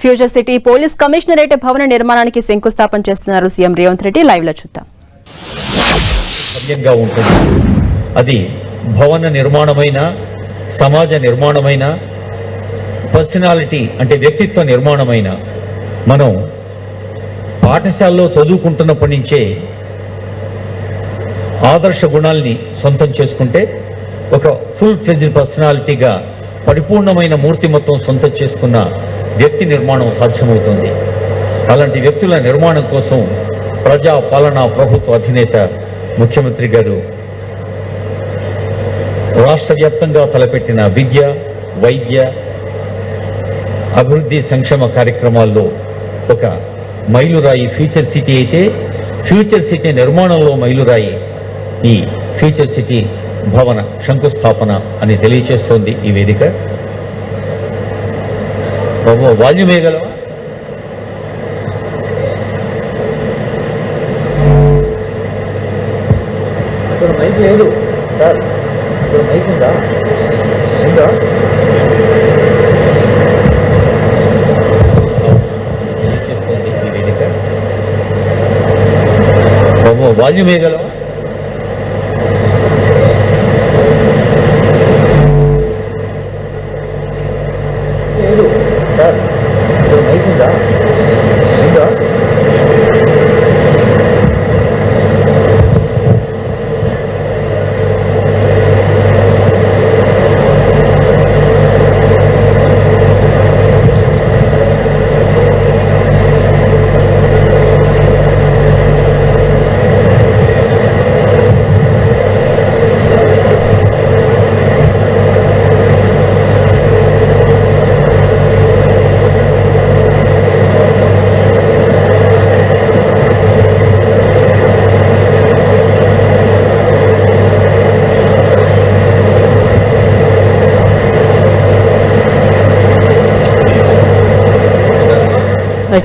Future city police commissionerate భవన నిర్మాణానికి శంకుస్థాపన చేస్తున్నారు సీఎం రేవంత్ రెడ్డి. లైవ్ లో చూద్దాం. అది భవన నిర్మాణమైన, సమాజ నిర్మాణమైన, పర్సనాలిటీ అంటే వ్యక్తిత్వ నిర్మాణమైన, మనం పాఠశాలలో చదువుకుంటున్నప్పటి నుంచే ఆదర్శ గుణాల్ని సొంతం చేసుకుంటే ఒక ఫుల్ ఫ్లెడ్జ్డ్ పర్సనాలిటీగా పరిపూర్ణమైన మూర్తిమత్వం సొంతం చేసుకున్న వ్యక్తి నిర్మాణం సాధ్యమవుతుంది. అలాంటి వ్యక్తుల నిర్మాణం కోసం ప్రజా పాలనా ప్రభుత్వ అధినేత ముఖ్యమంత్రి గారు రాష్ట్ర వ్యాప్తంగా తలపెట్టిన విద్య, వైద్య, అభివృద్ధి, సంక్షేమ కార్యక్రమాల్లో ఒక మైలురాయి ఫ్యూచర్ సిటీ అయితే, ఫ్యూచర్ సిటీ నిర్మాణంలో మైలురాయి ఈ ఫ్యూచర్ సిటీ భవన శంకుస్థాపన అని తెలియచేస్తోంది ఈ వేదిక. వాల్యూమ్ వేయగలవా? ఇక్కడ మైక్ లేదు సార్, ఇక్కడ మైక్ ఉందా? తెలియచేస్తోంది ఈ వేదిక. వాల్యూమ్ వేయగలవా? సార్ ఇక్కడ మైక్ ఉందా?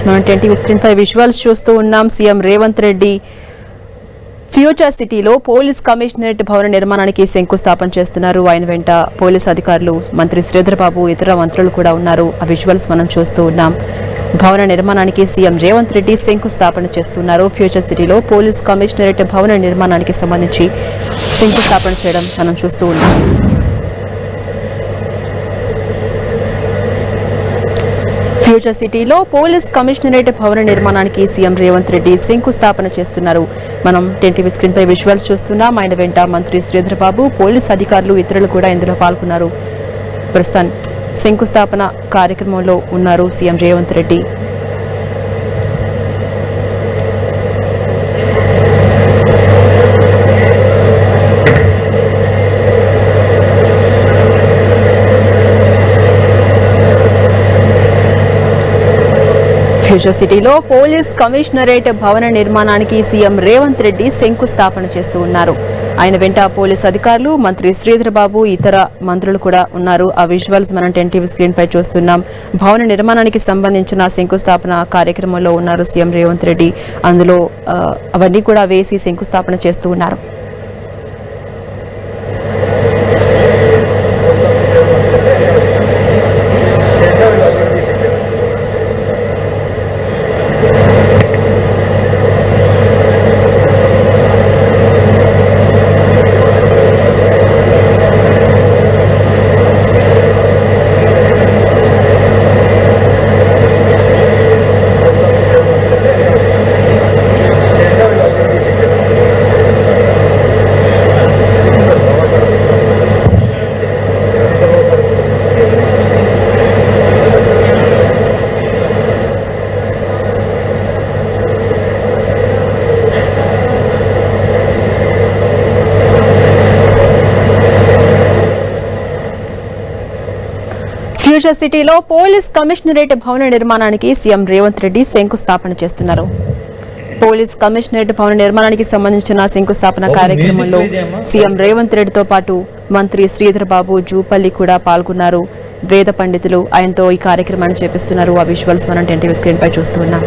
మనం టీవీ స్క్రీన్ పై విజువల్స్ చూస్తూ ఉన్నాం. సీఎం రేవంత్ రెడ్డి ఫ్యూచర్ సిటీలో పోలీస్ కమిషనరేట్ భవన నిర్మాణానికి శంకుస్థాపన చేస్తున్నారు. ఆయన వెంట పోలీస్ అధికారులు, మంత్రి శ్రీధర్ బాబు, ఇతర మంత్రులు కూడా ఉన్నారు. ఆ విజువల్స్ మనం చూస్తూ ఉన్నాం. భవన నిర్మాణానికి సీఎం రేవంత్ రెడ్డి శంకుస్థాపన చేస్తున్నారు. ఫ్యూచర్ సిటీలో పోలీస్ కమిషనరేట్ భవన నిర్మాణానికి సంబంధించి శంకుస్థాపన చేయడం మనం చూస్తూ ఉన్నాం. ఫ్యూచర్ సిటీలో పోలీస్ కమిషనరేట్ భవన నిర్మాణానికి సీఎం రేవంత్ రెడ్డి శంకుస్థాపన చేస్తున్నారు. మనం టీవీ స్క్రీన్ పై విజువల్స్ చూస్తున్నాం. ఆయన వెంట మంత్రి శ్రీధర్ బాబు, పోలీస్ అధికారులు, ఇతరులు కూడా ఇందులో పాల్గొన్నారు. ప్రస్తుతం శంకుస్థాపన కార్యక్రమంలో ఉన్నారు సీఎం రేవంత్ రెడ్డి. ఫ్యూచర్ సిటీలో పోలీస్ కమిషనరేట్ భవన నిర్మాణానికి సీఎం రేవంత్ రెడ్డి శంకుస్థాపన చేస్తూ ఉన్నారు. ఆయన వెంట పోలీస్ అధికారులు, మంత్రి శ్రీధర్ బాబు, ఇతర మంత్రులు కూడా ఉన్నారు. ఆ విజువల్స్ మనం టీవీ స్క్రీన్ పై చూస్తున్నాం. భవన నిర్మాణానికి సంబంధించిన శంకుస్థాపన కార్యక్రమంలో ఉన్నారు సీఎం రేవంత్ రెడ్డి. అందులో అవన్నీ కూడా వేసి శంకుస్థాపన చేస్తూ ఉన్నారు. ఫ్యూచర్ సిటీలో పోలీస్ కమిషనరేట్ భవన నిర్మాణానికి సీఎం రేవంత్ రెడ్డి శంకుస్థాపన చేస్తున్నారు. పోలీస్ కమిషనరేట్ భవన నిర్మాణానికి సంబంధించిన శంకుస్థాపన కార్యక్రమంలో సీఎం రేవంత్ రెడ్డితో పాటు మంత్రి శ్రీధర్ బాబు, జూపల్లి కూడా పాల్గొన్నారు. వేద పండితులు ఆయనతో ఈ కార్యక్రమాన్ని చేపిస్తున్నారు. ఆ విజువల్స్ మనం టీవీ స్క్రీన్ పై చూస్తున్నాం.